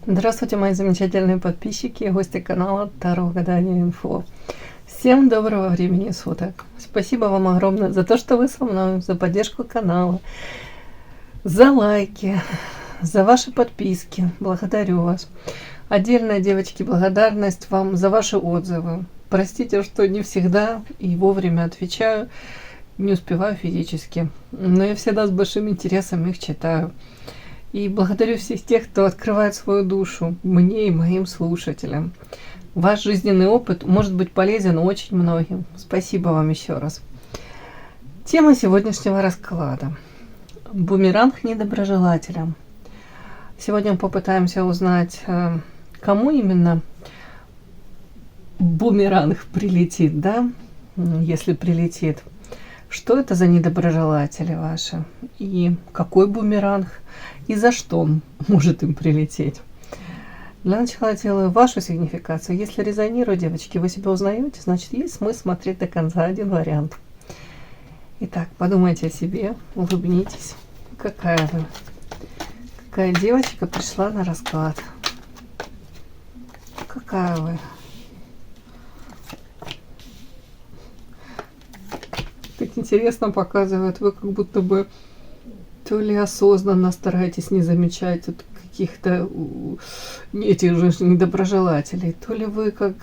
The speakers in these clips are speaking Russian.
Здравствуйте, мои замечательные подписчики и гости канала Таро Гадание Инфо. Всем доброго времени суток. Спасибо вам огромное за то, что вы со мной, за поддержку канала, за лайки, за ваши подписки. Благодарю вас. Отдельная, девочки, благодарность вам за ваши отзывы. Простите, что не всегда и вовремя отвечаю, не успеваю физически, но я всегда с большим интересом их читаю. И благодарю всех тех, кто открывает свою душу мне и моим слушателям. Ваш жизненный опыт может быть полезен очень многим. Спасибо вам еще раз. Тема сегодняшнего расклада. Бумеранг недоброжелателям. Сегодня мы попытаемся узнать, кому именно бумеранг прилетит, да, если прилетит. Что это за недоброжелатели ваши? И какой бумеранг? И за что он может им прилететь? Для начала делаю вашу сигнификацию. Если резонирует, девочки, вы себя узнаете, значит, есть смысл смотреть до конца. Один вариант. Итак, подумайте о себе, улыбнитесь. Какая вы? Какая девочка пришла на расклад? Какая вы? Так интересно показывает, вы как будто бы то ли осознанно стараетесь не замечать каких-то этих же недоброжелателей, то ли вы как...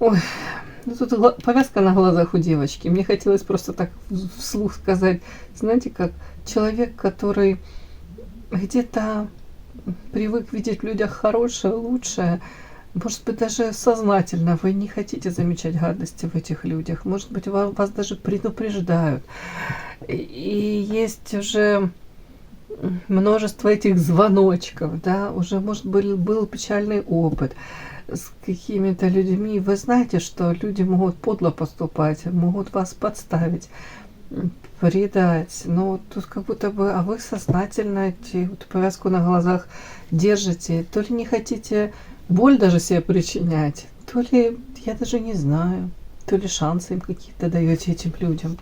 Ой, ну тут повязка на глазах у девочки. Мне хотелось просто так вслух сказать, знаете, как человек, который где-то привык видеть в людях хорошее, лучшее. Может быть, даже сознательно вы не хотите замечать гадости в этих людях. Может быть, вас даже предупреждают. И есть уже множество этих звоночков, да, уже, может быть, был печальный опыт с какими-то людьми. Вы знаете, что люди могут подло поступать, могут вас подставить, предать. Но тут как будто бы, а вы сознательно эту повязку на глазах держите. То ли не хотите боль даже себе причинять, то ли, я даже не знаю, то ли шансы им какие-то даете этим людям.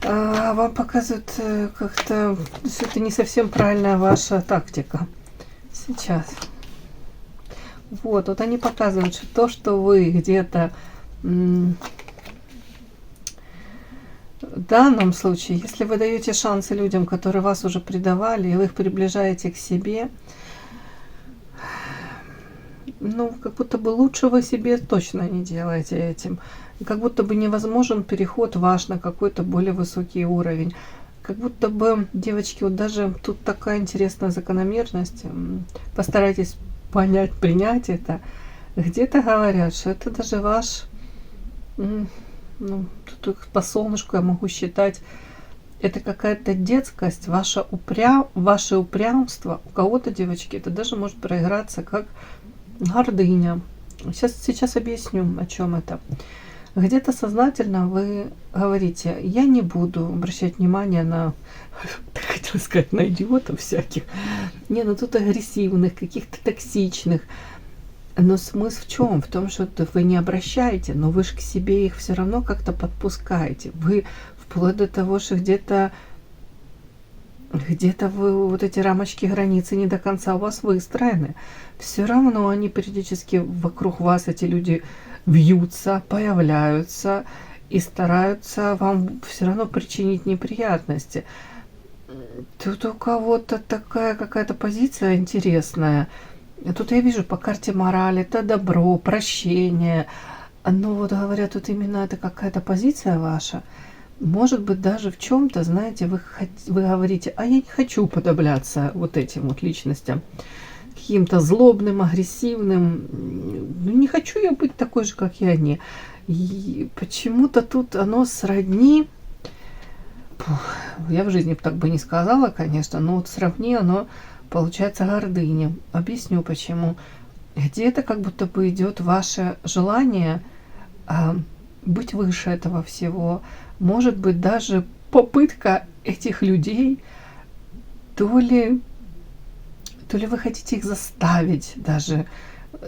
А вам показывают как-то, что это не совсем правильная ваша тактика. Сейчас. Вот они показывают, что то, что вы где-то в данном случае, если вы даете шансы людям, которые вас уже предавали, и вы их приближаете к себе, ну, как будто бы лучше вы себе точно не делаете этим. Как будто бы невозможен переход ваш на какой-то более высокий уровень. Как будто бы, девочки, вот даже тут такая интересная закономерность. Постарайтесь понять, принять это. Где-то говорят, что это даже ваш, ну, тут по солнышку я могу считать, это какая-то детскость, ваше упрямство. У кого-то, девочки, это даже может проиграться как гордыня. Сейчас объясню, о чем это. Где-то сознательно вы говорите, я не буду обращать внимание на, хотела сказать, на идиотов всяких. Не, ну тут агрессивных, каких-то токсичных. Но смысл в чем? В том, что вы не обращаете, но вы же к себе их все равно как-то подпускаете. Вы вплоть до того, что где-то вы вот эти рамочки, границы не до конца у вас выстроены. Все равно они периодически вокруг вас, эти люди, вьются, появляются и стараются вам все равно причинить неприятности. Тут у кого-то такая какая-то позиция интересная. Тут я вижу по карте мораль, это добро, прощение. Но вот говорят, тут именно это какая-то позиция ваша. Может быть, даже в чем-то, знаете, вы говорите, а я не хочу подобляться вот этим вот личностям, каким-то злобным, агрессивным. Не хочу я быть такой же, как и они. И почему-то тут оно сродни, я в жизни так бы не сказала, конечно, но вот сравни оно, получается, гордыня. Объясню почему. Где-то как будто бы идет ваше желание быть выше этого всего. Может быть, даже попытка этих людей, то ли вы хотите их заставить даже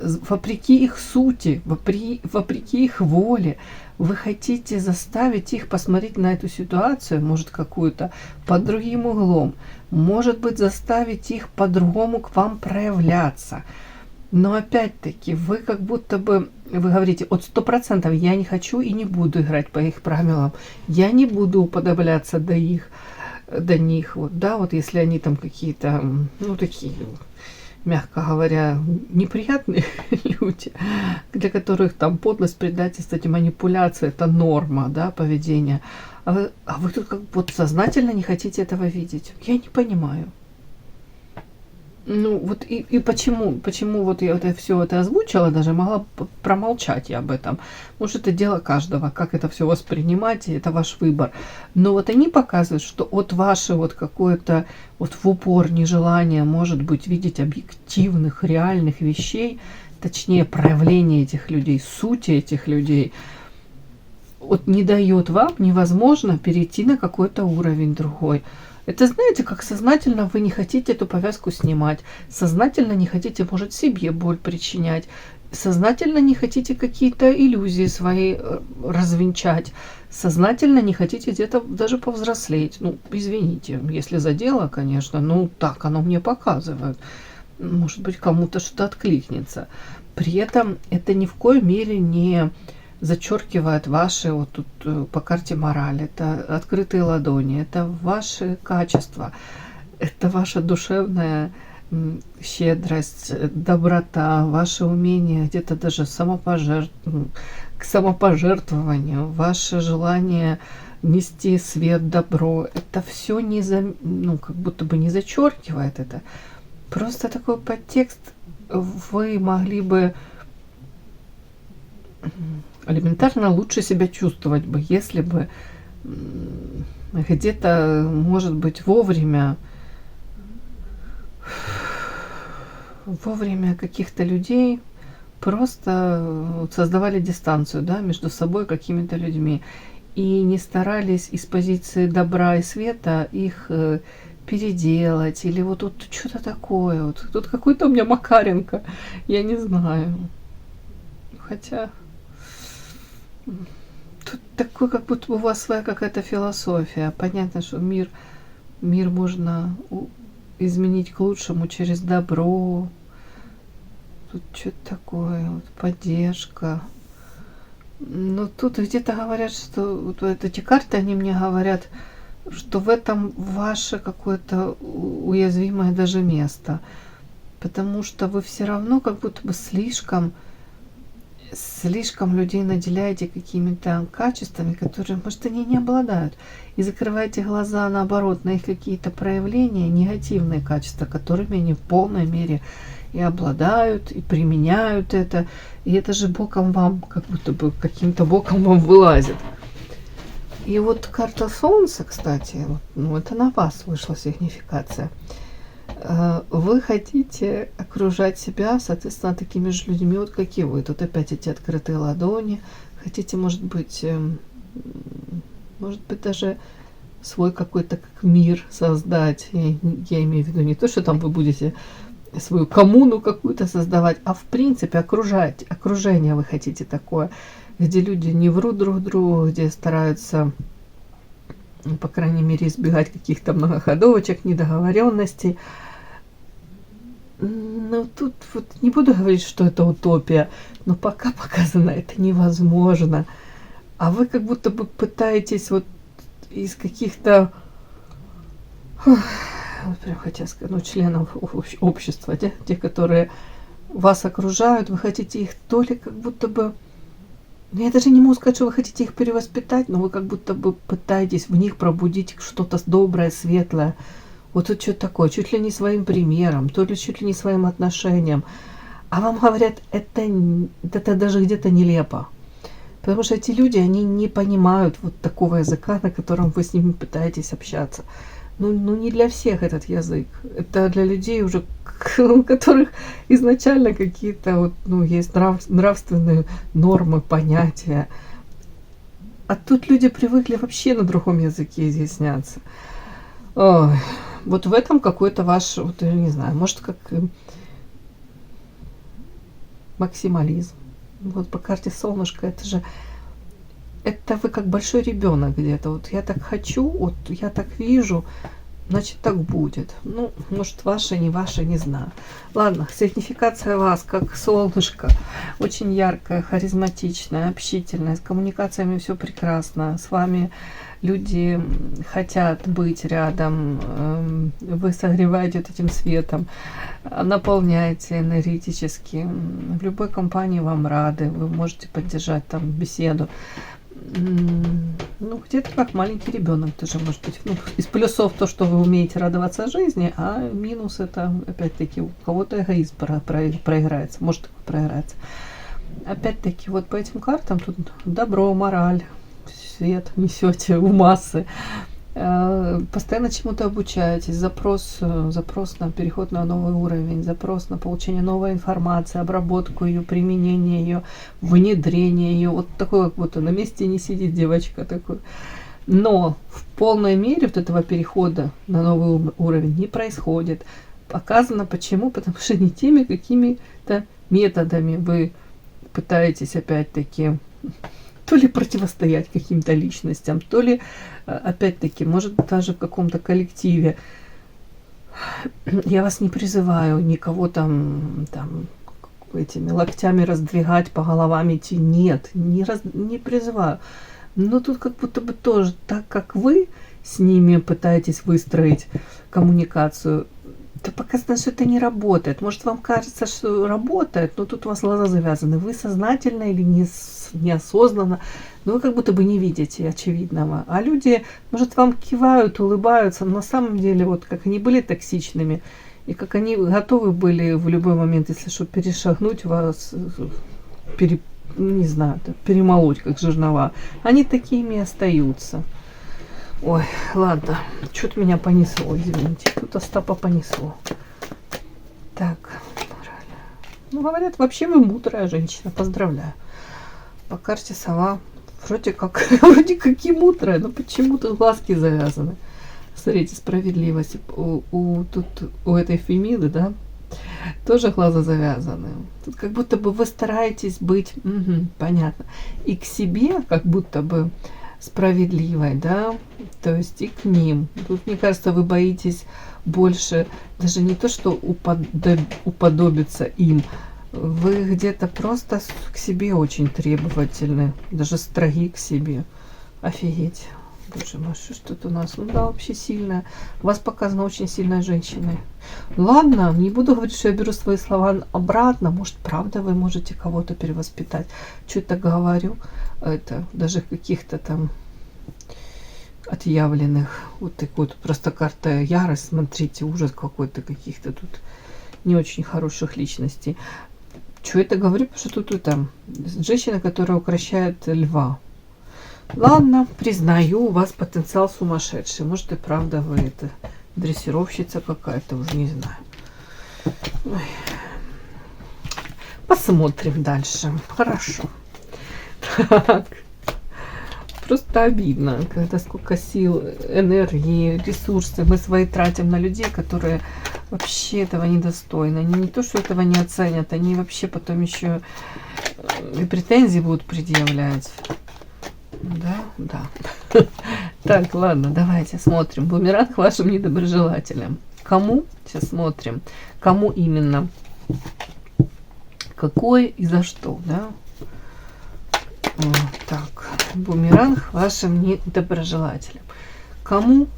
вопреки их сути, вопреки их воле, вы хотите заставить их посмотреть на эту ситуацию, может, какую-то под другим углом, может быть, заставить их по-другому к вам проявляться. Но опять-таки, вы как будто бы, вы говорите, от 100% я не хочу и не буду играть по их правилам, я не буду уподобляться до них, вот, да, вот если они там какие-то, ну, такие, мягко говоря, неприятные люди, для которых там подлость, предательство, эти манипуляции, это норма, да, поведения. А вы тут как вот сознательно не хотите этого видеть. Я не понимаю. Ну, вот и почему вот я это все это озвучила, даже могла промолчать я об этом. Может, это дело каждого, как это все воспринимать, и это ваш выбор. Но вот они показывают, что от ваше вот какое-то вот в упор нежелание, может быть, видеть объективных, реальных вещей, точнее, проявление этих людей, сути этих людей, вот не дает вам, невозможно перейти на какой-то уровень другой. Это, знаете, как сознательно вы не хотите эту повязку снимать, сознательно не хотите, может, себе боль причинять, сознательно не хотите какие-то иллюзии свои развенчать, сознательно не хотите где-то даже повзрослеть. Ну, извините, если задело, конечно, ну, так оно мне показывает. Может быть, кому-то что-то откликнется. При этом это ни в коей мере не зачеркивает ваши, вот тут по карте мораль, это открытые ладони, это ваши качества, это ваша душевная щедрость, доброта, ваше умение где-то даже к самопожертвованию, ваше желание нести свет, добро, это все ну, как будто бы не зачеркивает это. Просто такой подтекст вы могли бы элементарно лучше себя чувствовать бы, если бы где-то, может быть, вовремя каких-то людей просто создавали дистанцию, да, между собой какими-то людьми и не старались из позиции добра и света их переделать или вот тут что-то такое, вот тут какой-то у меня Макаренко, я не знаю, хотя тут такой, как будто у вас своя какая-то философия. Понятно, что мир можно изменить к лучшему через добро. Тут что-то такое, вот, поддержка. Но тут где-то говорят, что вот эти карты, они мне говорят, что в этом ваше какое-то уязвимое даже место. Потому что вы все равно как будто бы слишком людей наделяете какими-то качествами, которые, может, они не обладают. И закрываете глаза, наоборот, на их какие-то проявления, негативные качества, которыми они в полной мере и обладают, и применяют это. И это же боком вам, как будто бы каким-то боком вам вылазит. И вот карта Солнца, кстати, ну, это на вас вышла сигнификация. Вы хотите окружать себя, соответственно, такими же людьми, вот как и вы. Тут опять эти открытые ладони. Хотите, может быть, даже свой какой-то как мир создать. Я имею в виду не то, что там вы будете свою коммуну какую-то создавать, а в принципе окружение вы хотите такое, где люди не врут друг другу, где стараются, по крайней мере, избегать каких-то многоходовочек, недоговоренностей. Но тут вот не буду говорить, что это утопия, но пока показано это невозможно. А вы как будто бы пытаетесь вот из каких-то, вот прям хотела сказать, ну, членов общества, те, которые вас окружают, вы хотите их то ли как будто бы, я даже не могу сказать, что вы хотите их перевоспитать, но вы как будто бы пытаетесь в них пробудить что-то доброе, светлое. Вот тут что-то такое, чуть ли не своим примером, то ли чуть ли не своим отношением. А вам говорят, это даже где-то нелепо. Потому что эти люди, они не понимают вот такого языка, на котором вы с ними пытаетесь общаться. Ну не для всех этот язык. Это для людей уже, у которых изначально какие-то вот, ну, есть нравственные нормы, понятия. А тут люди привыкли вообще на другом языке изъясняться. Ой, вот в этом какой-то ваш, вот я не знаю, может, как максимализм. Вот по карте солнышко, это вы как большой ребенок где-то. Вот я так хочу, вот я так вижу, значит так будет. Ну, может, ваше, не знаю. Ладно, сигнификация вас как солнышко. Очень яркая, харизматичная, общительная. С коммуникациями все прекрасно. С вами люди хотят быть рядом. Вы согреваете вот этим светом, наполняете энергетически. В любой компании вам рады. Вы можете поддержать там беседу. Ну, где-то как маленький ребенок тоже может быть. Ну, из плюсов то, что вы умеете радоваться жизни, а минус это, опять-таки, у кого-то эгоизм проиграется, может проиграется. Опять-таки, вот по этим картам тут добро, мораль, свет несете в массы. Постоянно чему-то обучаетесь, запрос на переход на новый уровень, запрос на получение новой информации, обработку ее, применение ее, внедрение ее. Вот такой вот на месте не сидит девочка такой. Но в полной мере вот этого перехода на новый уровень не происходит. Показано почему? Потому что не теми какими-то методами вы пытаетесь опять-таки то ли противостоять каким-то личностям, то ли, опять-таки, может даже в каком-то коллективе. Я вас не призываю никого там этими локтями раздвигать, по головам идти. Нет, не призываю. Но тут как будто бы тоже, так как вы с ними пытаетесь выстроить коммуникацию, то показано, что это не работает. Может, вам кажется, что работает, но тут у вас глаза завязаны. Вы сознательно или неосознанно, но вы как будто бы не видите очевидного. А люди, может, вам кивают, улыбаются, но на самом деле, вот как они были токсичными, и как они готовы были в любой момент, если что, перешагнуть вас, не знаю, перемолоть, как жернова, они такими и остаются. Ой, ладно, что-то меня понесло, извините. Тут Остапа понесло. Так, ну, говорят, вообще вы мудрая женщина, поздравляю. По карте сова вроде как и мудрая, но почему-то глазки завязаны. Смотрите, справедливость. У этой Фемиды, да, тоже глаза завязаны. Тут как будто бы вы стараетесь быть, понятно, и к себе как будто бы справедливой, да, то есть и к ним. Тут, мне кажется, вы боитесь больше даже не то, что уподобиться им, вы где-то просто к себе очень требовательны, даже строги к себе. Офигеть. Боже мой, что ж тут у нас? Ну да, вообще сильная. У вас показана очень сильная женщина. Ладно, не буду говорить, что я беру свои слова обратно. Может, правда, вы можете кого-то перевоспитать. Что-то говорю. Это даже каких-то там отъявленных. Вот так вот. Просто карта ярость. Смотрите, ужас какой-то каких-то тут не очень хороших личностей. Что это говорю? Потому что тут там женщина, которая укращает льва. Ладно, признаю, у вас потенциал сумасшедший. Может, и правда вы это дрессировщица какая-то, уже не знаю. Ой. Посмотрим дальше. Хорошо. Так. Просто обидно, когда сколько сил, энергии, ресурсов мы свои тратим на людей, которые вообще этого недостойны. Они не то, что этого не оценят, они вообще потом еще и претензии будут предъявлять. Да. Так, ладно, давайте смотрим. Бумеранг вашим недоброжелателям. Кому? Сейчас смотрим. Кому именно? Какой и за что, да? Так, бумеранг вашим недоброжелателям. Кому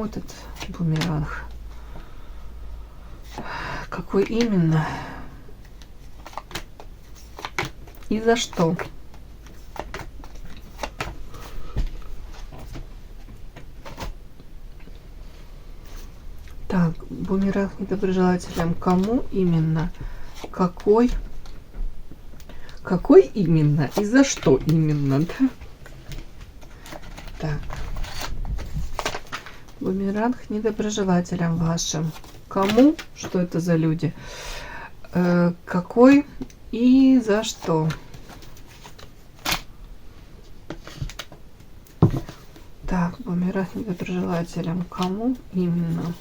этот бумеранг? Какой именно? И за что? Так, бумеранг недоброжелателям. Кому именно? Какой именно? И за что именно? Да? Так. Бумеранг недоброжелателям вашим. Кому? Что это за люди? Какой и за что? Так, бумеранг недоброжелателям. Кому именно?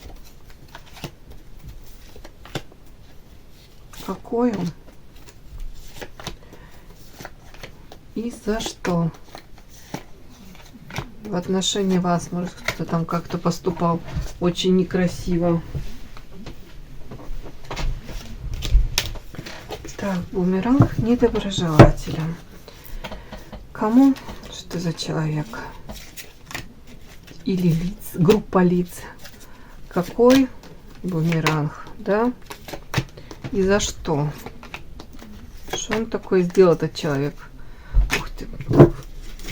Какой он? И за что? В отношении вас, может, кто-то там как-то поступал очень некрасиво. Так, бумеранг недоброжелателя. Кому? Что за человек? Или лиц, группа лиц. Какой бумеранг, да? И за что? Что он такое сделал, этот человек? Ух ты,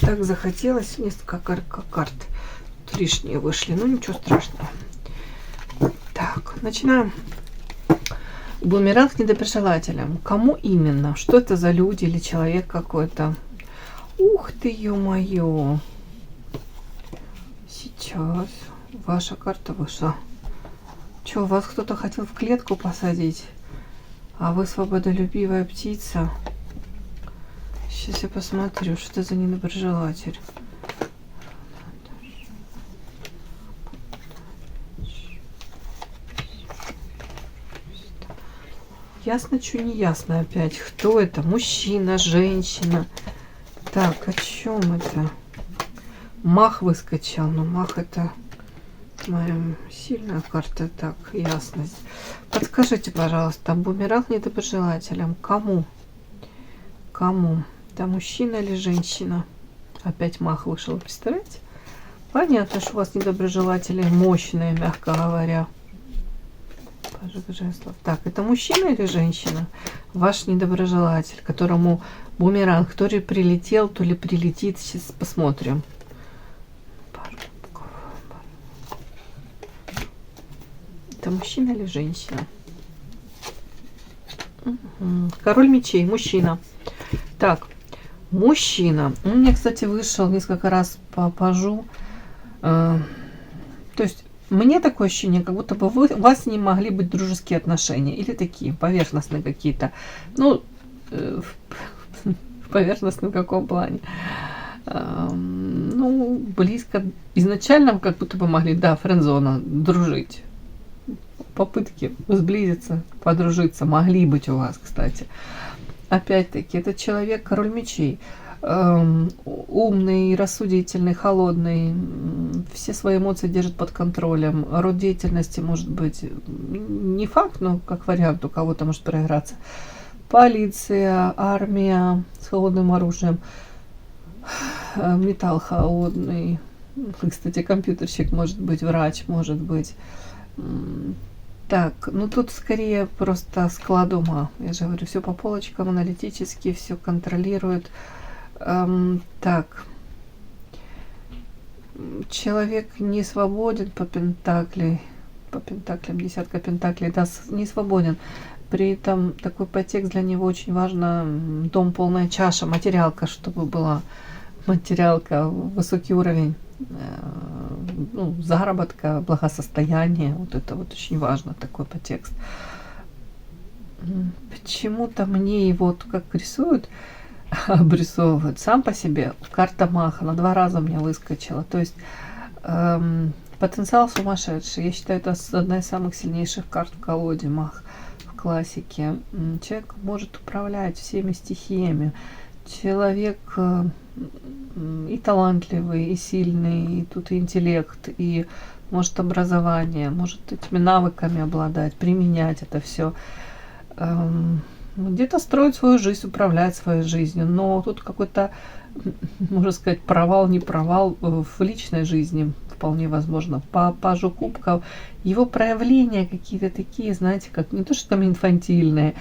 так захотелось. Несколько карт тут лишние вышли. Ну, ничего страшного. Так, начинаем. Бумеранг недоброжелателям. Кому именно? Что это за люди или человек какой-то? Ух ты, ё-моё. Сейчас. Ваша карта вышла. Чё, вас кто-то хотел в клетку посадить? А вы свободолюбивая птица? Сейчас я посмотрю, что это за недоброжелатель. Ясно, что не ясно опять. Кто это? Мужчина, женщина? Так, о чем это? Мах выскочил. Но мах это моя сильная карта. Так, ясность. Подскажите, пожалуйста, бумеранг недоброжелателям. Кому? Кому? Это мужчина или женщина? Опять мах вышел, представляете? Понятно, что у вас недоброжелатели мощные, мягко говоря. Так, это мужчина или женщина? Ваш недоброжелатель, которому бумеранг то ли прилетел, то ли прилетит. Сейчас посмотрим. Это мужчина или женщина? Король мечей, мужчина. Так, мужчина. У меня, кстати, вышел несколько раз по пажу. То есть мне такое ощущение, как будто бы у вас не могли быть дружеские отношения. Или такие, поверхностные какие-то. Ну, в поверхностном каком плане? Ну, близко. Изначально как будто бы могли, да, френдзона, дружить. Попытки сблизиться, подружиться могли быть у вас, кстати. Опять-таки, этот человек король мечей. Умный, рассудительный, холодный, все свои эмоции держит под контролем. Род деятельности может быть не факт, но как вариант у кого-то может проиграться. Полиция, армия с холодным оружием, металл холодный. Кстати, компьютерщик может быть, врач может быть. Так, ну тут скорее просто склад ума. Я же говорю, все по полочкам, аналитически, все контролирует. Так, человек не свободен по пентаклям, десятка пентаклей, да, не свободен. При этом такой подтекст для него очень важно. Дом, полная чаша, материалка, чтобы была материалка, высокий уровень, ну, заработка, благосостояние. Вот это вот очень важно, такой подтекст. Почему-то мне его как рисуют, обрисовывают. Сам по себе карта маха на 2 раза мне выскочила. То есть потенциал сумасшедший. Я считаю, это одна из самых сильнейших карт в колоде мах в классике. Человек может управлять всеми стихиями. Человек и талантливый, и сильный, и тут и интеллект, и может образование, может этими навыками обладать, применять это все. Где-то строить свою жизнь, управлять своей жизнью, но тут какой-то, можно сказать, провал, не провал в личной жизни вполне возможно. По пажу кубков его проявления какие-то такие, знаете, как не то, что там инфантильные.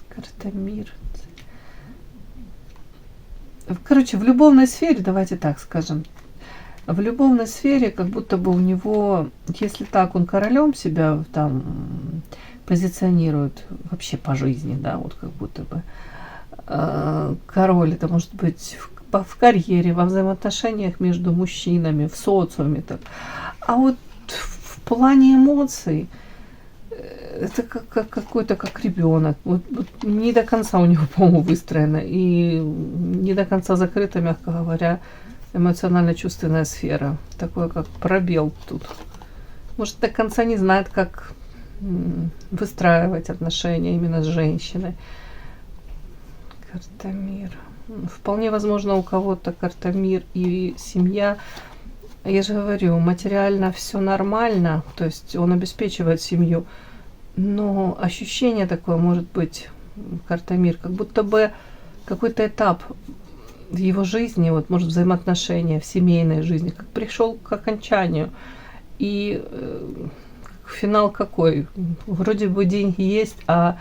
Карта мир. Короче, в любовной сфере, давайте так скажем, в любовной сфере как будто бы у него, если так он королем себя там позиционирует вообще по жизни, да, вот как будто бы король, это может быть в карьере, во взаимоотношениях между мужчинами, в социуме, так. А вот в плане эмоций это как какой-то как ребенок. Вот не до конца у него, по-моему, выстроена и не до конца закрыта, мягко говоря, эмоционально-чувственная сфера. Такое как пробел тут. Может, до конца не знает, как выстраивать отношения именно с женщиной. Карта мир. Вполне возможно, у кого-то карта мир и семья. Я же говорю, материально все нормально, то есть он обеспечивает семью, но ощущение такое может быть, карта мир, как будто бы какой-то этап в его жизни, вот может взаимоотношения в семейной жизни, как пришел к окончанию. И финал какой? Вроде бы деньги есть, а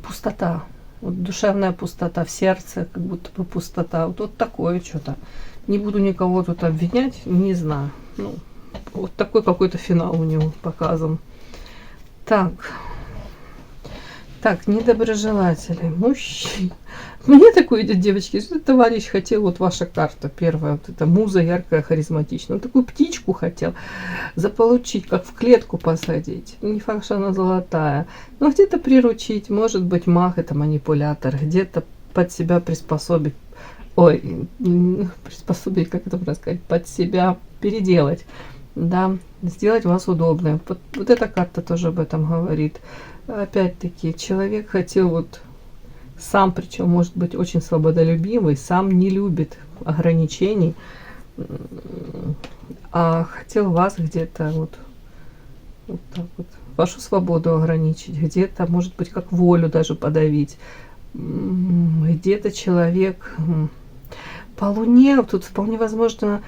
пустота. Вот душевная пустота в сердце, как будто бы пустота. Вот такое что-то. Не буду никого тут обвинять, не знаю. Ну, вот такой какой-то финал у него показан. Так, недоброжелатели, мужчины. Мне такое идет, девочки, что товарищ хотел, вот ваша карта первая, вот эта муза яркая, харизматичная. Он такую птичку хотел заполучить, как в клетку посадить. Не факт, что она золотая. Но где-то приручить, может быть, маг это манипулятор, где-то под себя приспособить. Приспособить, как это можно сказать, под себя переделать. Да, сделать вас удобным. Вот эта карта тоже об этом говорит. Опять-таки, человек хотел вот сам, причем может быть очень свободолюбивый, сам не любит ограничений, а хотел вас где-то вот так вот, вашу свободу ограничить, где-то, может быть, как волю даже подавить. Где-то человек по Луне, тут вполне возможно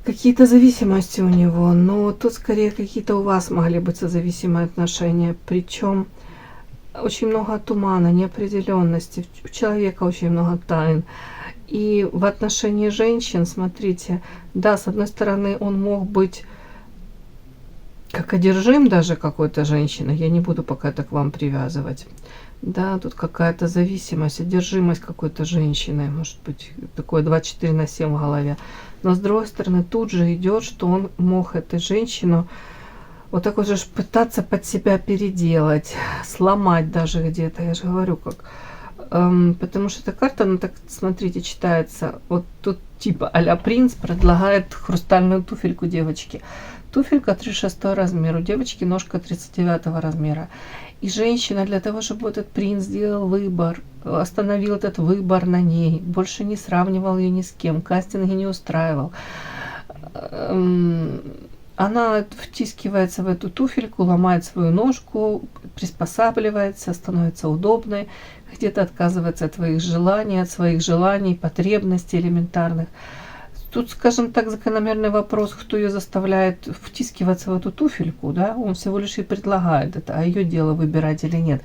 какие-то зависимости у него, но тут скорее какие-то у вас могли быть созависимые отношения, причем очень много тумана, неопределенности, у человека очень много тайн. И в отношении женщин, смотрите, да, с одной стороны, он мог быть как одержим даже какой-то женщиной, я не буду пока это к вам привязывать. Да, тут какая-то зависимость, одержимость какой-то женщиной, может быть, такое 24/7 в голове. Но с другой стороны, тут же идет, что он мог эту женщину вот так вот же пытаться под себя переделать, сломать даже где-то, я же говорю, как. Потому что эта карта, она так, смотрите, читается. Вот тут типа а-ля принц предлагает хрустальную туфельку девочке. Туфелька 36 размер, у девочки ножка 39 размера. И женщина для того, чтобы этот принц сделал выбор, остановил этот выбор на ней, больше не сравнивал ее ни с кем, кастинги не устраивал. Она втискивается в эту туфельку, ломает свою ножку, приспосабливается, становится удобной, где-то отказывается от своих желаний, потребностей элементарных. Тут, скажем так, закономерный вопрос, кто ее заставляет втискиваться в эту туфельку, да? Он всего лишь и предлагает это, а ее дело выбирать или нет.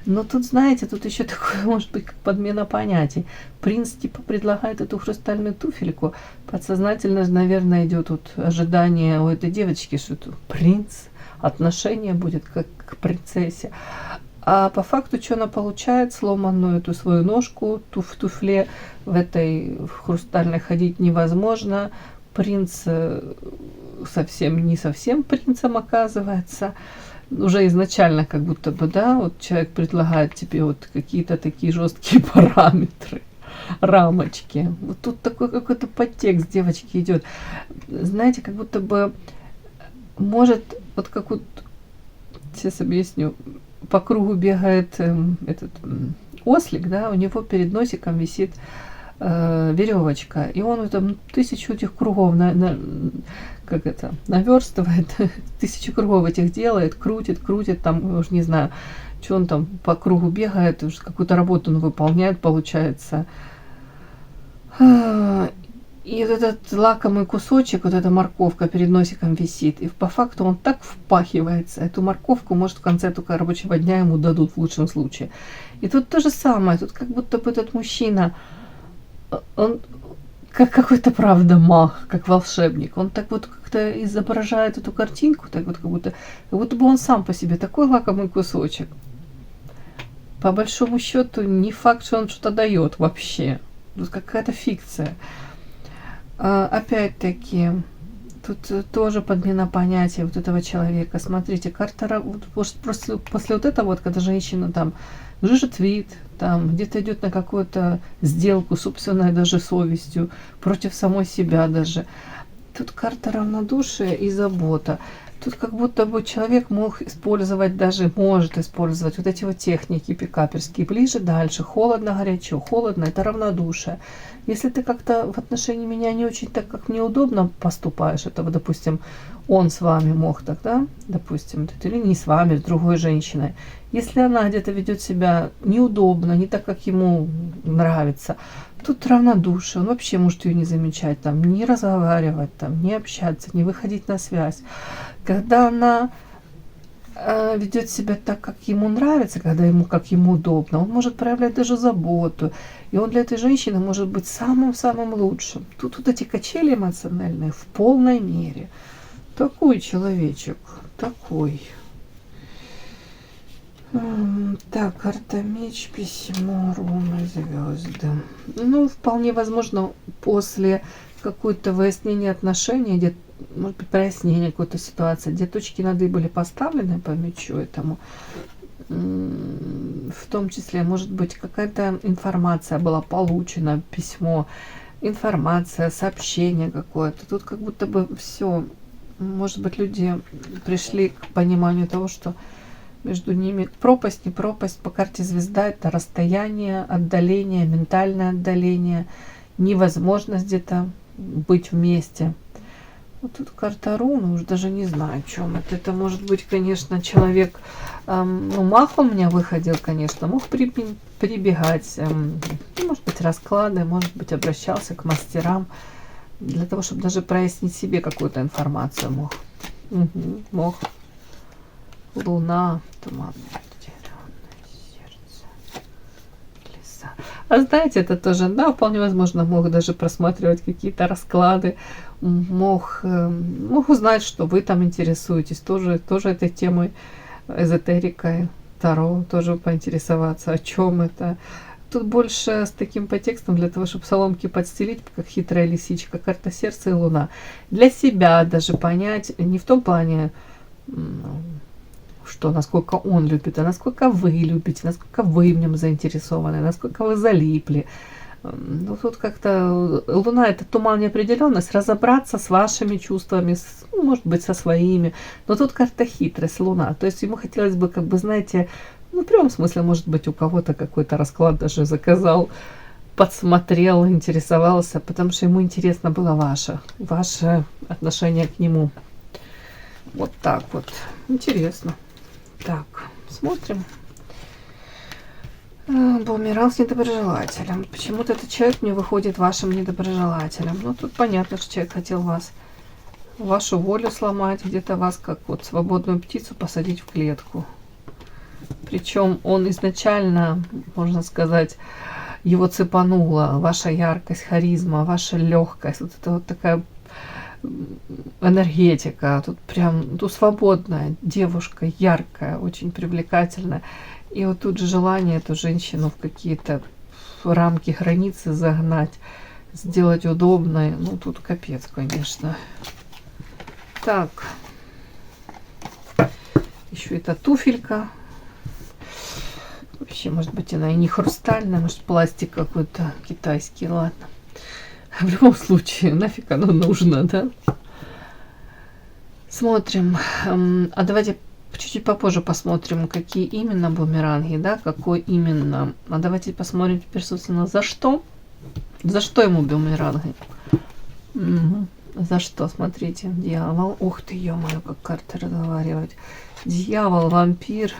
Но тут, знаете, тут еще такое, может быть, как подмена понятий. Принц типа предлагает эту хрустальную туфельку, подсознательно, наверное, идет вот ожидание у этой девочки, что это принц, отношение будет как к принцессе. А по факту, что она получает, сломанную эту свою ножку, в туфле, в этой хрустальной ходить невозможно. Принц не совсем принцем оказывается. Уже изначально как будто бы, да, вот человек предлагает тебе вот какие-то такие жесткие параметры, рамочки. Вот тут такой какой-то подтекст девочки идет. Знаете, как будто бы, может, вот как вот, сейчас объясню, по кругу бегает этот ослик, да, у него перед носиком висит веревочка, и он там 1000 этих кругов наверстывает, 1000 кругов этих делает, крутит, там, уж не знаю, что он там по кругу бегает, уж какую-то работу он выполняет, получается. И вот этот лакомый кусочек, вот эта морковка перед носиком висит, и по факту он так впахивается, эту морковку, может, в конце только рабочего дня ему дадут в лучшем случае. И тут то же самое, тут как будто бы этот мужчина, он как какой-то, правда, маг, как волшебник, он так вот как-то изображает эту картинку, так вот как будто бы он сам по себе такой лакомый кусочек. По большому счету, не факт, что он что-то дает вообще, тут какая-то фикция. Опять-таки, тут тоже подмена понятия вот этого человека. Смотрите, карта после вот этого, вот, когда женщина там жижет вид, там где-то идет на какую-то сделку собственной даже совестью, против самой себя даже. Тут карта равнодушия и забота. Тут как будто бы человек мог использовать, даже может использовать вот эти вот техники пикаперские. Ближе, дальше, холодно, горячо. Холодно — это равнодушие. Если ты как-то в отношении меня не очень так, как мне удобно поступаешь, это, вот, допустим, он с вами мог тогда, допустим, или не с вами, с другой женщиной. Если она где-то ведет себя неудобно, не так, как ему нравится, тут равнодушие. Он вообще может ее не замечать, там, не разговаривать, там, не общаться, не выходить на связь. Когда она ведет себя так, как ему нравится, когда ему, как ему удобно, он может проявлять даже заботу. И он для этой женщины может быть самым-самым лучшим. Тут вот эти качели эмоциональные в полной мере. Такой человечек, такой. Так, карта меч, письмо, руны, звезды. Ну, вполне возможно, после какое-то выяснения отношений, где, может быть, прояснение какой-то ситуации, где точки над «и» были поставлены по мечу этому, в том числе, может быть, какая-то информация была получена, письмо, информация, сообщение какое-то. Тут как будто бы все, может быть, люди пришли к пониманию того, что между ними пропасть, не пропасть. По карте звезда — это расстояние, отдаление, ментальное отдаление, невозможность где-то быть вместе. Вот тут карта руны, уж даже не знаю, о чем это. Это может быть, конечно, человек, ну, маг у меня выходил, конечно, мог прибегать, может быть, расклады, может быть, обращался к мастерам для того, чтобы даже прояснить себе какую-то информацию мог. Мог. Луна, туман, сердце, леса. А знаете, это тоже, да, вполне возможно, мог даже просматривать какие-то расклады, мог узнать, что вы там интересуетесь, тоже этой темой, эзотерикой, таро, тоже поинтересоваться, о чем это. Тут больше с таким подтекстом для того, чтобы соломки подстелить, как хитрая лисичка, карта сердца и луна. Для себя даже понять, не в том плане, что насколько он любит, а насколько вы любите, насколько вы в нем заинтересованы, насколько вы залипли. Ну, тут как-то луна — это туман, неопределенность, разобраться с вашими чувствами, ну, может быть, со своими. Но тут карта хитрость, луна. То есть ему хотелось бы, как бы, знаете, ну, в прямом смысле, может быть, у кого-то какой-то расклад даже заказал, подсмотрел, интересовался, потому что ему интересно было ваше отношение к нему. Вот так вот. Интересно. Так, смотрим. Бумеранг с недоброжелателем. Почему-то этот человек мне выходит вашим недоброжелателем. Ну, тут понятно, что человек хотел вашу волю сломать, где-то вас, как вот свободную птицу, посадить в клетку. Причем он изначально, можно сказать, его цепануло. Ваша яркость, харизма, ваша легкость. Вот это вот такая энергетика, тут прям, тут свободная девушка, яркая, очень привлекательная. И вот тут же желание эту женщину в какие-то рамки, границы загнать, сделать удобной. Ну, тут капец, конечно. Так. Еще эта туфелька. Вообще, может быть, она и не хрустальная, может, пластик какой-то китайский, ладно. В любом случае, нафиг оно нужно, да? Смотрим. А давайте чуть-чуть попозже посмотрим, какие именно бумеранги, да, какой именно. А давайте посмотрим теперь, собственно, за что. За что ему бумеранги? За что? Смотрите, дьявол. Ух ты, ё-моё, как карты разговаривать. Дьявол, вампир.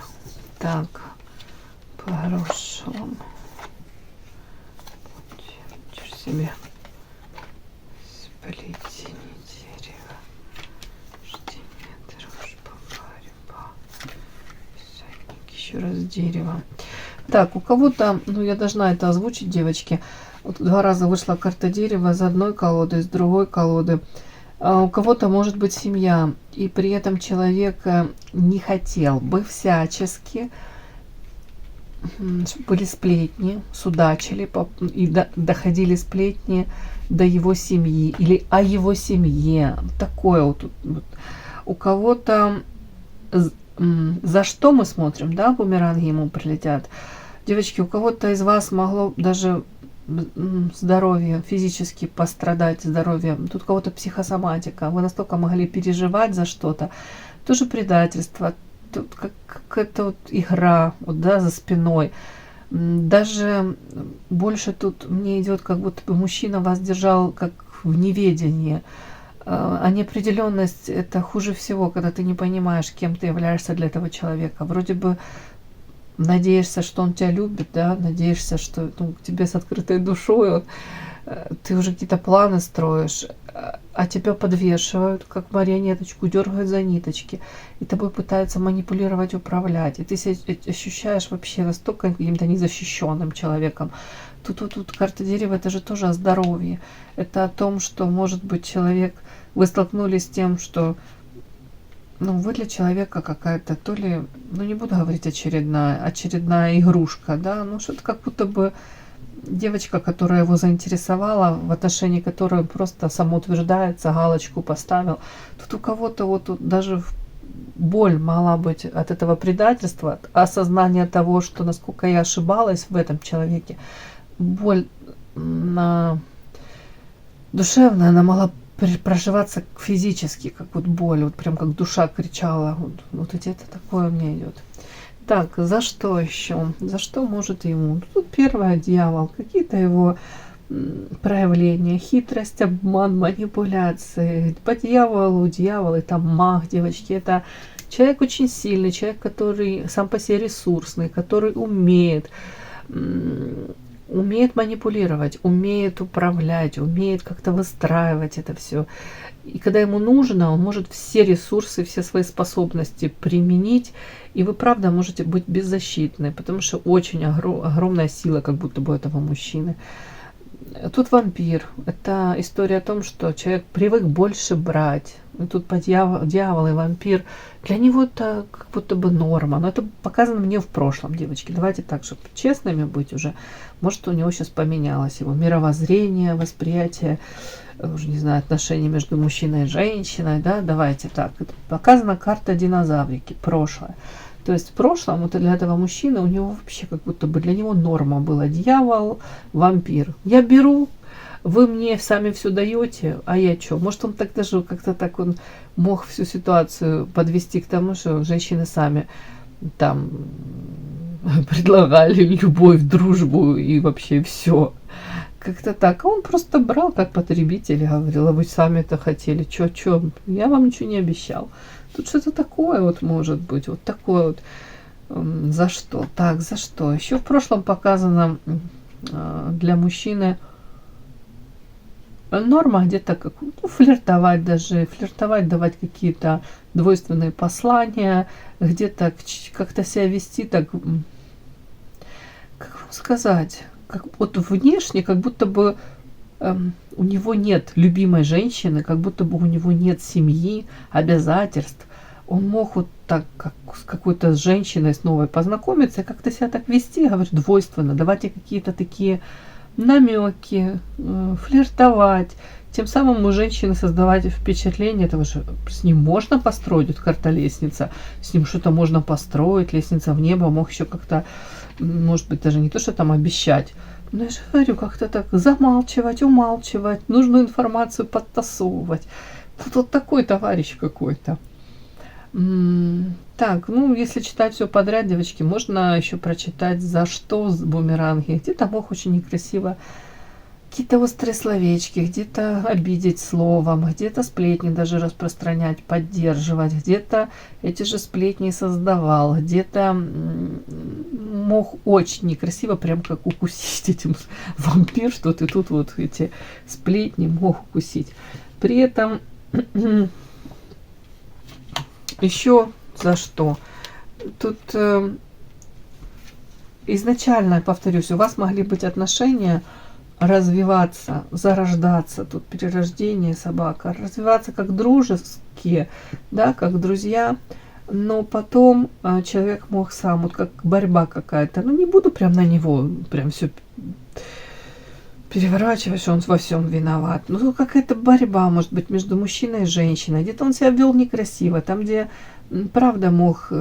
Так, по-хорошему. Ничего себе. Сплетение дерева. Ждение, дружба, борьба. Всадник, еще раз дерево. Так, у кого-то, ну я должна это озвучить, девочки. Вот 2 раза вышла карта дерева из одной колоды, из другой колоды. А у кого-то может быть семья, и при этом человек не хотел бы всячески, были сплетни, судачили, и доходили сплетни до его семьи или о его семье. Такое вот. У кого-то, за что мы смотрим, да, бумеранги ему прилетят. Девочки, у кого-то из вас могло даже здоровье, физически пострадать здоровье, тут у кого-то психосоматика, вы настолько могли переживать за что-то, тоже предательство, тут как это вот игра, вот, да, за спиной. Даже больше тут мне идет, как будто бы мужчина вас держал как в неведении. А неопределенность — это хуже всего, когда ты не понимаешь, кем ты являешься для этого человека. Вроде бы надеешься, что он тебя любит, да, надеешься, что к тебе с открытой душой, ты уже какие-то планы строишь, а тебя подвешивают, как марионеточку, дергают за ниточки, и тобой пытаются манипулировать, управлять, и ты себя ощущаешь вообще настолько каким-то незащищенным человеком. Тут карта дерева — это же тоже о здоровье. Это о том, что, может быть, человек, вы столкнулись с тем, что вы для человека какая-то, то ли, не буду говорить очередная игрушка, да, что-то как будто бы девочка, которая его заинтересовала, в отношении которой он просто самоутверждается, галочку поставил. Тут у кого-то тут даже боль могла быть от этого предательства, от осознания того, что насколько я ошибалась в этом человеке. Боль душевная, она могла проживаться физически, как вот боль, вот прям как душа кричала. Вот где-то такое у меня идет. Так, за что еще? За что может ему? Тут первое — дьявол. Какие-то его проявления, хитрость, обман, манипуляции. По дьяволу, дьявол — это маг, девочки. Это человек очень сильный, человек, который сам по себе ресурсный, который умеет манипулировать, умеет управлять, умеет как-то выстраивать это все. И когда ему нужно, он может все ресурсы, все свои способности применить, и вы, правда, можете быть беззащитны, потому что очень огромная сила как будто бы этого мужчины. Тут вампир. Это история о том, что человек привык больше брать. И тут дьявол и вампир. Для него это как будто бы норма. Но это показано мне в прошлом, девочки. Давайте так, чтобы честными быть уже. Может, у него сейчас поменялось его мировоззрение, восприятие, уже не знаю, отношения между мужчиной и женщиной. Да? Давайте так. Это показана карта динозаврики, прошлое. То есть в прошлом, вот для этого мужчины, у него вообще как будто бы для него норма была дьявол, вампир. Я беру, вы мне сами все даете, а я что? Может, он так даже как-то так он мог всю ситуацию подвести к тому, что женщины сами там предлагали любовь, дружбу и вообще все. Как-то так. А он просто брал как потребитель, говорил, а вы сами это хотели. Чё? Я вам ничего не обещал. Тут что-то такое вот может быть. Вот такое вот. За что? Так, за что? Еще в прошлом показано для мужчины норма где-то как флиртовать даже. Флиртовать, давать какие-то двойственные послания. Где-то как-то себя вести так. Как вам сказать? Как, вот внешне, как будто бы у него нет любимой женщины, как будто бы у него нет семьи, обязательств. Он мог вот так, как с какой-то женщиной с новой познакомиться и как-то себя так вести, говорю, двойственно, давать ей какие-то такие намеки, флиртовать. Тем самым у женщины создавать впечатление того, что с ним можно построить, вот карта лестница, с ним что-то можно построить, лестница в небо, мог еще как-то, может быть, даже не то, что там обещать, но я же говорю, как-то так замалчивать, умалчивать, нужную информацию подтасовывать. Вот такой товарищ какой-то. Так, если читать все подряд, девочки, можно еще прочитать, за что с бумеранги. Где-то мог очень некрасиво какие-то острые словечки, где-то обидеть словом, где-то сплетни даже распространять, поддерживать, где-то эти же сплетни создавал, где-то мог очень некрасиво прям как укусить этим вампир, что ты тут вот эти сплетни мог укусить. При этом еще за что? Тут изначально, повторюсь, у вас могли быть отношения, развиваться, зарождаться, тут перерождение собака, развиваться как дружеские, да, как друзья, но потом человек мог сам, вот как борьба какая-то, не буду прям на него прям все переворачивать, что он во всем виноват. Какая-то борьба, может быть, между мужчиной и женщиной. Где-то он себя вел некрасиво, там, где правда мог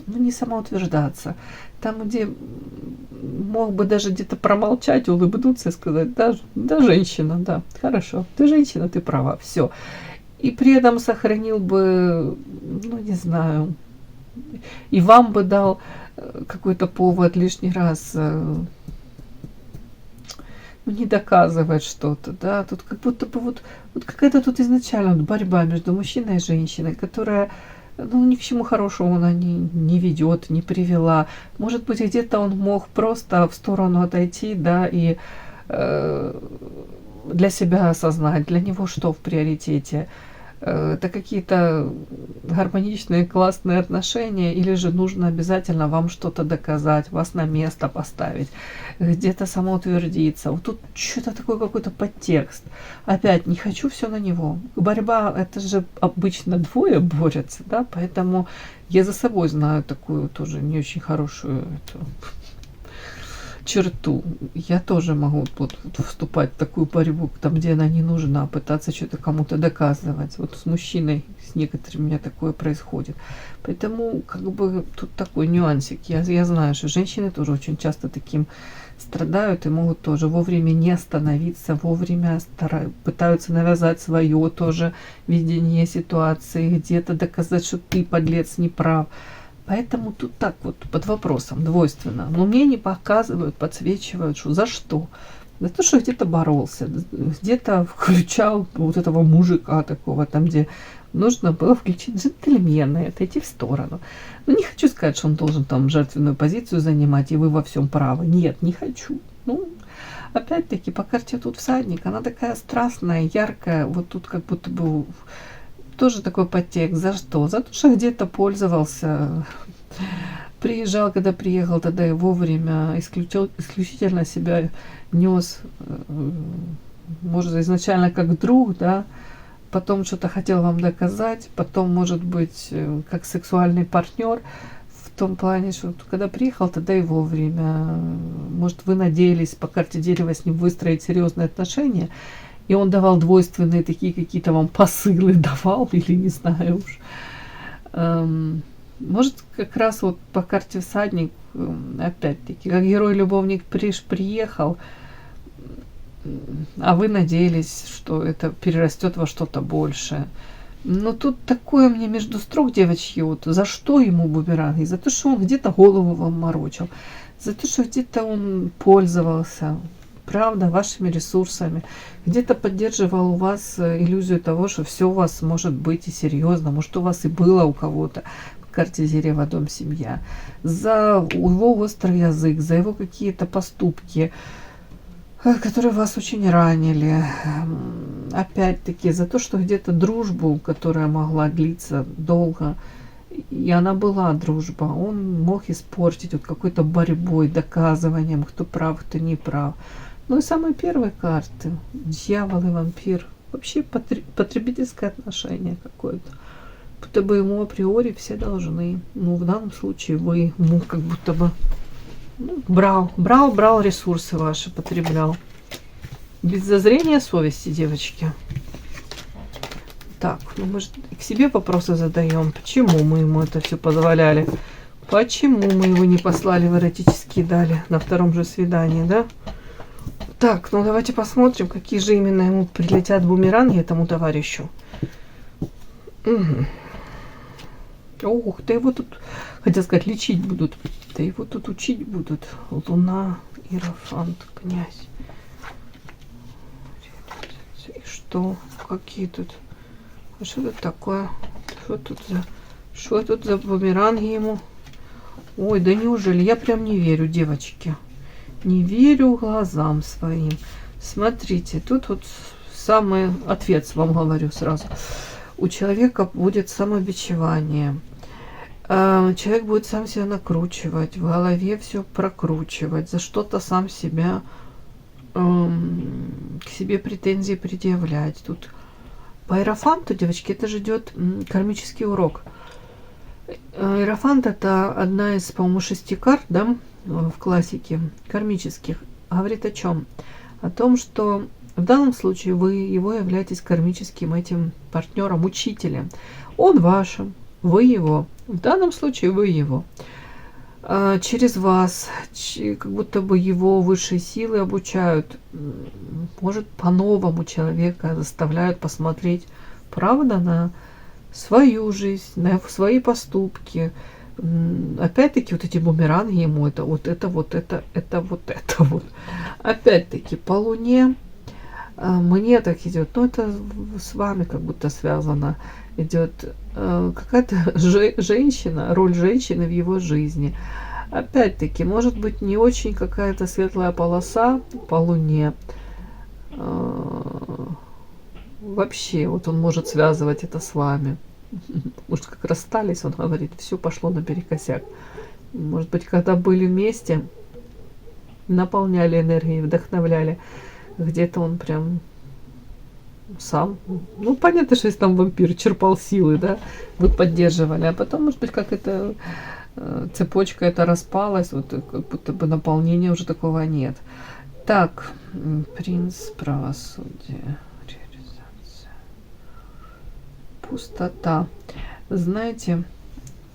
ну, не самоутверждаться. Там, где мог бы даже где-то промолчать, улыбнуться и сказать, да, да, женщина, да, хорошо, ты женщина, ты права, все. И при этом сохранил бы, ну, не знаю, и вам бы дал какой-то повод лишний раз ну, не доказывать что-то, да, тут как будто бы вот какая-то тут изначально вот борьба между мужчиной и женщиной, которая, ну, ни к чему хорошему она не ведет, не привела. Может быть, где-то он мог просто в сторону отойти, да, и для себя осознать, для него что в приоритете. Это какие-то гармоничные, классные отношения, или же нужно обязательно вам что-то доказать, вас на место поставить, где-то самоутвердиться. Вот тут что-то такое, какой-то подтекст. Опять, не хочу все на него. Борьба, это же обычно двое борются, да, поэтому я за собой знаю такую тоже не очень хорошую эту черту. Я тоже могу вот вступать в такую борьбу, там, где она не нужна, пытаться что-то кому-то доказывать. Вот с мужчиной, с некоторыми у меня такое происходит. Поэтому, как бы, тут такой нюансик. Я знаю, что женщины тоже очень часто таким страдают и могут тоже вовремя не остановиться, вовремя пытаются навязать свое тоже видение ситуации, где-то доказать, что ты, подлец, не прав. Поэтому тут так вот под вопросом двойственно. Но мне не показывают, подсвечивают, что за что. За то, что где-то боролся, где-то включал вот этого мужика такого, там, где нужно было включить джентльмена и отойти в сторону. Ну, не хочу сказать, что он должен там жертвенную позицию занимать, и вы во всем правы. Нет, не хочу. Ну, опять-таки, по карте тут всадник, она такая страстная, яркая, вот тут как будто бы тоже такой подтекст. За что? За то, что где-то пользовался, приезжал, когда приехал, тогда и вовремя исключительно себя нес, может, изначально как друг, да, потом что-то хотел вам доказать, потом, может быть, как сексуальный партнер, в том плане, что когда приехал, тогда и вовремя. Может, вы надеялись по карте дерева с ним выстроить серьезные отношения, и он давал двойственные такие какие-то вам посылы давал, или не знаю уж. Может, как раз вот по карте всадник, опять-таки, как герой-любовник приехал, а вы надеялись, что это перерастет во что-то большее. Но тут такое мне между строк, девочки, вот за что ему бумеранги? За то, что он где-то голову вам морочил, за то, что где-то он пользовался, правда, вашими ресурсами, где-то поддерживал у вас иллюзию того, что все у вас может быть и серьезно, может, у вас и было у кого-то в карте дерева, дом, семья, за его острый язык, за его какие-то поступки, которые вас очень ранили, опять-таки, за то, что где-то дружбу, которая могла длиться долго, и она была дружба, он мог испортить вот какой-то борьбой, доказыванием, кто прав, кто не прав. Ну и самые первые карты, дьявол и вампир, вообще потребительское отношение какое-то. Будто бы ему априори все должны, ну в данном случае вы ему как будто бы брал ресурсы ваши, потреблял. Без зазрения совести, девочки. Так, ну мы же к себе вопросы задаем. Почему мы ему это все позволяли? Почему мы его не послали в эротические дали на втором же свидании, да? Так, ну давайте посмотрим, какие же именно ему прилетят бумеранги этому товарищу. Угу. Ух, да его тут, хотел сказать, лечить будут. Да его тут учить будут. Луна, Иерофант, князь. И что? Какие тут? А что тут такое? Что тут за бумеранги ему? Ой, да неужели? Я прям не верю, девочки. Не верю глазам своим. Смотрите, тут вот самый ответ вам говорю сразу. У человека будет самобичевание. Человек будет сам себя накручивать, в голове все прокручивать, за что-то сам себя к себе претензии предъявлять. Тут по Иерофанту, девочки, это же идет кармический урок. Иерофант это одна из, по-моему, 6 карт, да, в классике кармических. Говорит о чем? О том, что в данном случае вы его являетесь кармическим этим партнером, учителем. Он вашим, вы его, в данном случае вы его. Через вас, как будто бы его высшие силы обучают, может, по-новому человека заставляют посмотреть, правда, на свою жизнь, на свои поступки. Опять-таки вот эти бумеранги ему, это вот это, вот это, это вот это вот. Опять-таки по Луне мне так идет, но это с вами как будто связано, идет какая-то женщина, роль женщины в его жизни. Опять-таки, может быть, не очень какая-то светлая полоса по Луне. Вообще, вот он может связывать это с вами. Может, как расстались, он говорит, все пошло наперекосяк. Может быть, когда были вместе, наполняли энергией, вдохновляли, где-то он прям сам, ну, понятно, что если там вампир черпал силы, да, вы поддерживали, а потом, может быть, как это цепочка это распалась, вот как будто бы наполнения уже такого нет. Так, принц правосудия. Пустота. Знаете,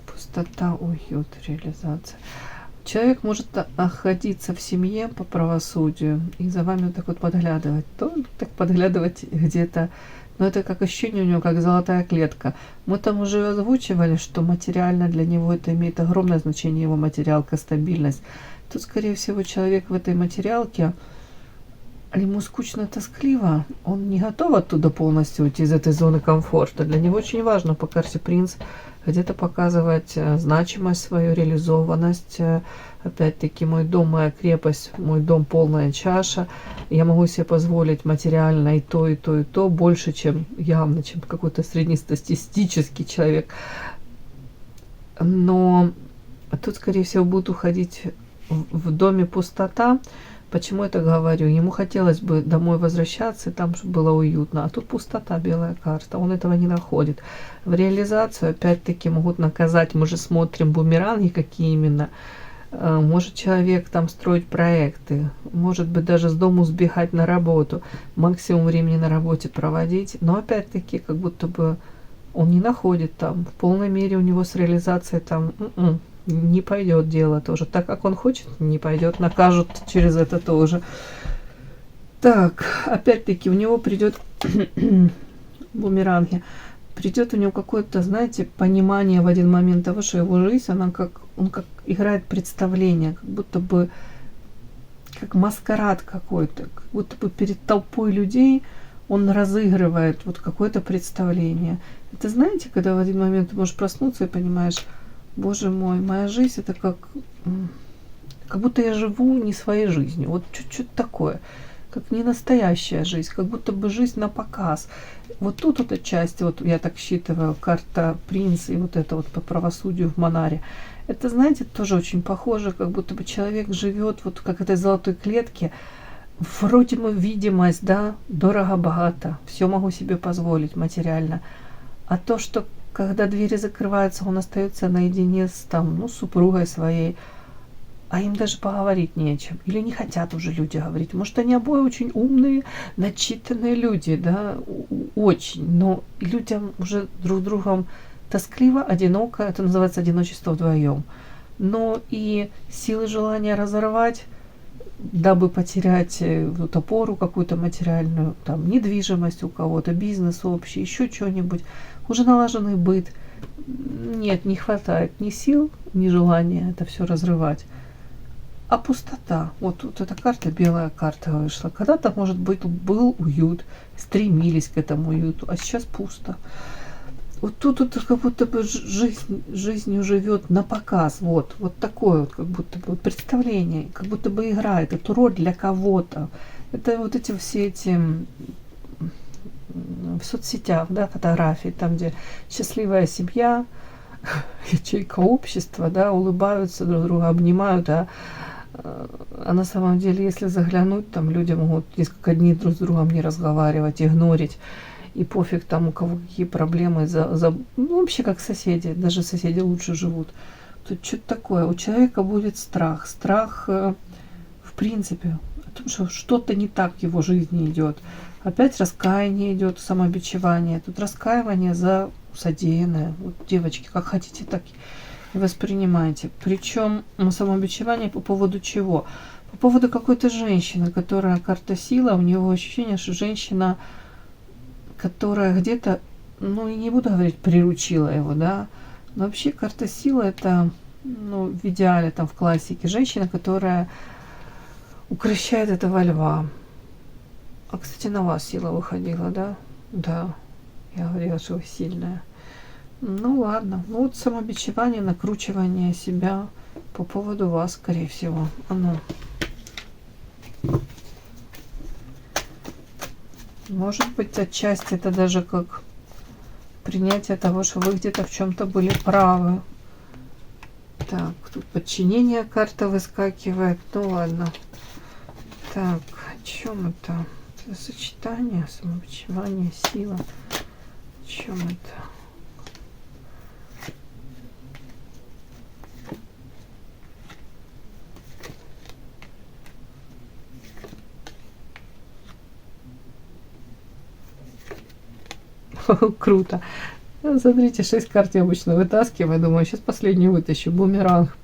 пустота, уют, реализация. Человек может находиться в семье по правосудию и за вами вот так вот подглядывать. То так подглядывать где-то. Но это как ощущение у него, как золотая клетка. Мы там уже озвучивали, что материально для него это имеет огромное значение, его материалка, стабильность. Тут, скорее всего, человек в этой материалке, ему скучно, тоскливо, он не готов оттуда полностью уйти из этой зоны комфорта. Для него очень важно по карте принц где-то показывать значимость свою, реализованность. Опять-таки, мой дом, моя крепость, мой дом полная чаша. Я могу себе позволить материально и то, и то, и то, больше, чем явно, чем какой-то среднестатистический человек. Но тут, скорее всего, будет уходить в доме пустота. Почему это говорю? Ему хотелось бы домой возвращаться, и там чтобы было уютно. А тут пустота, белая карта. Он этого не находит. В реализацию, опять-таки, могут наказать. Мы же смотрим бумеранги, какие именно. Может человек там строить проекты. Может быть, даже с дому сбегать на работу. Максимум времени на работе проводить. Но, опять-таки, как будто бы он не находит там. В полной мере у него с реализацией там... не пойдет дело тоже. Так как он хочет, не пойдет. Накажут через это тоже. Так, опять-таки, у него придет бумеранги. Придет у него какое-то, знаете, понимание в один момент того, что его жизнь, он как играет представление, как будто бы как маскарад какой-то, как будто бы перед толпой людей он разыгрывает вот какое-то представление. Это, знаете, когда в один момент ты можешь проснуться и понимаешь, боже мой, моя жизнь это как будто я живу не своей жизнью. Вот чуть-чуть такое. Как не настоящая жизнь, как будто бы жизнь на показ. Вот тут вот отчасти, вот я так считываю, карта принц и вот это вот по правосудию в Монаре. Это, знаете, тоже очень похоже, как будто бы человек живет вот как этой золотой клетке. Вроде бы видимость, да, дорого-богато, все могу себе позволить материально. А то, что когда двери закрываются, он остается наедине с там, ну, супругой своей, а им даже поговорить не о чем. Или не хотят уже люди говорить. Может, они обои очень умные, начитанные люди, да, очень. Но людям уже друг другом тоскливо, одиноко. Это называется одиночество вдвоем. Но и силы желания разорвать, дабы потерять вот опору какую-то материальную, там, недвижимость у кого-то, бизнес общий, еще что-нибудь, уже налаженный быт. Нет, не хватает ни сил, ни желания это все разрывать. А пустота. Вот эта карта, белая карта вышла. Когда-то, может быть, был уют, стремились к этому уюту, а сейчас пусто. Вот тут вот как будто бы жизнью живет на показ. Вот такое вот, как будто бы вот представление, как будто бы играет эту роль для кого-то. Это вот эти все эти в соцсетях, да, фотографии, там, где счастливая семья, ячейка общества, да, улыбаются друг другу, обнимают, а на самом деле, если заглянуть, там люди могут несколько дней друг с другом не разговаривать, игнорить, и пофиг там у кого какие проблемы, ну, вообще как соседи, даже соседи лучше живут. Тут что-то такое, у человека будет страх в принципе, о том, что что-то не так в его жизни идет. Опять раскаяние идет, самобичевание. Тут раскаивание за содеянное. Вот, девочки, как хотите, так и воспринимайте. Причем самобичевание по поводу чего? По поводу какой-то женщины, которая карта сила, у него ощущение, что женщина, которая где-то, ну, и не буду говорить, приручила его, да, но вообще карта сила это, ну, в идеале, там, в классике, женщина, которая укрощает этого льва. А, кстати, на вас сила выходила, да? Да, я говорила, что вы сильная. Ну, ладно. Ну, вот самобичевание, накручивание себя по поводу вас, скорее всего. А ну. Может быть, отчасти это даже как принятие того, что вы где-то в чем-то были правы. Так, тут подчинение карта выскакивает. Ну, ладно. Так, о чем это? Сочетание, самобичевание, сила. О чем это? Круто. Смотрите, 6 карт я обычно вытаскиваю. Думаю, сейчас последнюю вытащу. Бумеранг.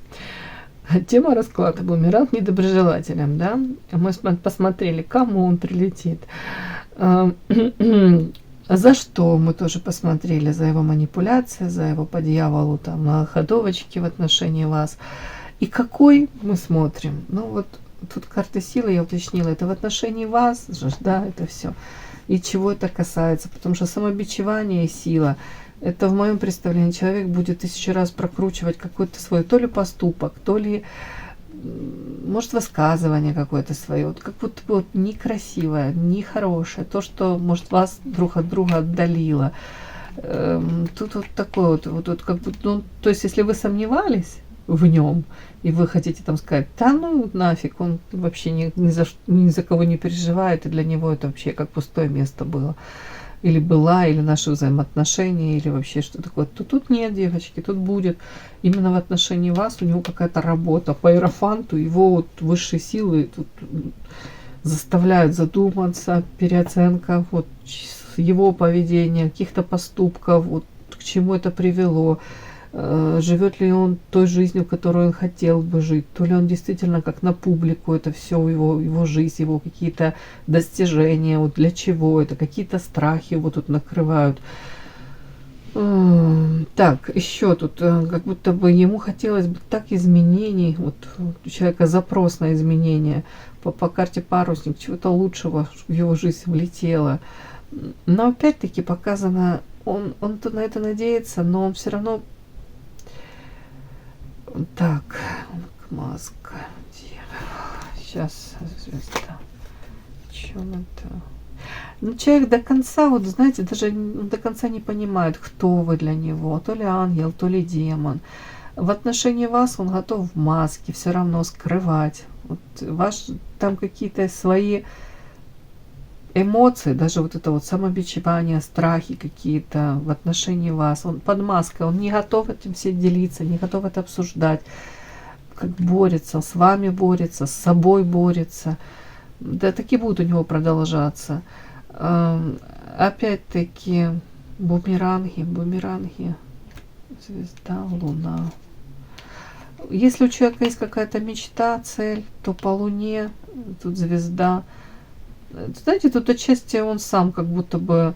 Тема расклада. Бумеранг недоброжелателям, да? Мы посмотрели, кому он прилетит. За что мы тоже посмотрели. За его манипуляции, за его по дьяволу там многоходовочки в отношении вас. И какой мы смотрим. Ну вот тут карта силы, я уточнила, это в отношении вас же, да, это все. И чего это касается. Потому что самобичевание и сила. Это в моем представлении человек будет 1000 раз прокручивать какой-то свой то ли поступок, то ли, может, высказывание какое-то свое. Вот как будто бы вот некрасивое, нехорошее. То, что, может, вас друг от друга отдалило. Тут вот такое вот как будто, ну, то есть, если вы сомневались в нем, и вы хотите там сказать, да ну нафиг, он вообще ни за кого не переживает, и для него это вообще как пустое место было. Или была, или наши взаимоотношения, или вообще что такое, то тут нет, девочки, тут будет. Именно в отношении вас у него какая-то работа по иерофанту, его вот высшие силы тут заставляют задуматься, переоценка вот его поведения, каких-то поступков, вот к чему это привело. Живет ли он той жизнью, которую он хотел бы жить, то ли он действительно как на публику, это все его жизнь, его какие-то достижения, вот для чего это, какие-то страхи его тут накрывают. Так, еще тут, как будто бы ему хотелось бы так изменений, вот у человека запрос на изменения, по карте парусник, чего-то лучшего в его жизнь влетело. Но опять-таки показано, он на это надеется, но он все равно. Так, маска. Сейчас звезда. В чем это? Ну, человек до конца, вот знаете, даже до конца не понимает, кто вы для него. То ли ангел, то ли демон. В отношении вас он готов в маске все равно скрывать. Вот ваш там какие-то свои эмоции, даже вот это вот самобичевание, страхи какие-то в отношении вас. Он под маской, он не готов этим все делиться, не готов это обсуждать. Как борется, с вами борется, с собой борется. Да, таки будут у него продолжаться. Опять-таки, бумеранги, звезда, луна. Если у человека есть какая-то мечта, цель, то по луне, тут звезда. Знаете, тут отчасти он сам как будто бы,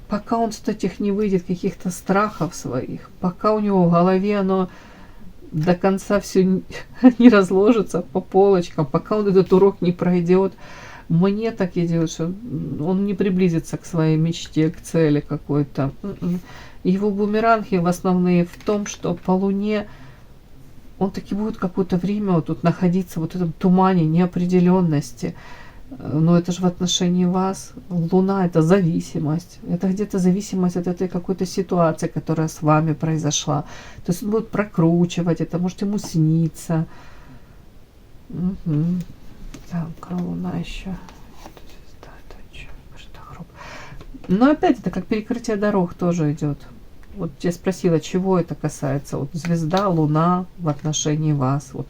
пока он с этих не выйдет, каких-то страхов своих, пока у него в голове оно до конца все не разложится по полочкам, пока он этот урок не пройдет, мне так идет, что он не приблизится к своей мечте, к цели какой-то. Его бумеранги в основные в том, что по луне он таки будет какое-то время вот тут находиться вот в этом тумане неопределенности. Но это же в отношении вас. Луна — это зависимость. Это где-то зависимость от этой какой-то ситуации, которая с вами произошла. То есть он будет прокручивать это, может ему сниться. Угу. Так, луна еще. Но опять это как перекрытие дорог тоже идет. Вот я спросила, чего это касается. Вот звезда, луна в отношении вас. Вот.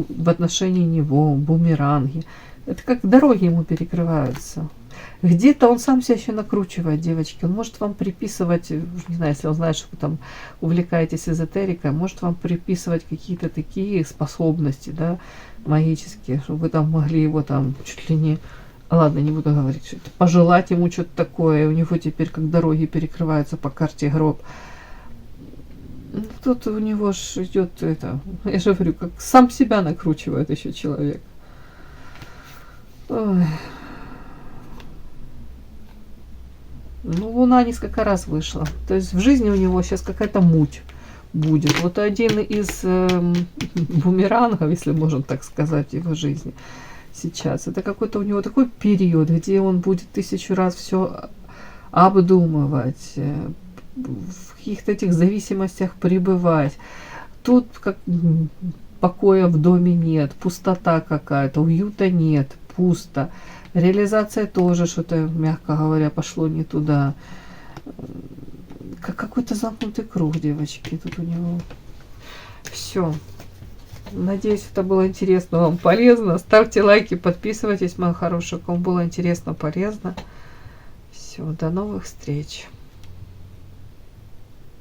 в отношении него, бумеранги. Это как дороги ему перекрываются. Где-то он сам себя еще накручивает, девочки. Он может вам приписывать, не знаю, если он знает, что вы там увлекаетесь эзотерикой, может вам приписывать какие-то такие способности, да, магические, чтобы вы там могли его там чуть ли не... Ладно, не буду говорить, что это. Пожелать ему что-то такое. У него теперь как дороги перекрываются по карте гроб. Тут у него ж идет это... Я же говорю, как сам себя накручивает еще человек. Ой. Ну, Луна несколько раз вышла. То есть в жизни у него сейчас какая-то муть будет. Вот один из бумерангов, если можно так сказать, в его жизни сейчас. Это какой-то у него такой период, где он будет 1000 раз все обдумывать, в каких-то этих зависимостях пребывать. Тут как покоя в доме нет, пустота какая-то, уюта нет, пусто. Реализация тоже что-то, мягко говоря, пошло не туда. Как какой-то замкнутый круг, девочки, тут у него. Все. Надеюсь, это было интересно вам, полезно. Ставьте лайки, подписывайтесь, мои хорошие, кому было интересно, полезно. Все, до новых встреч.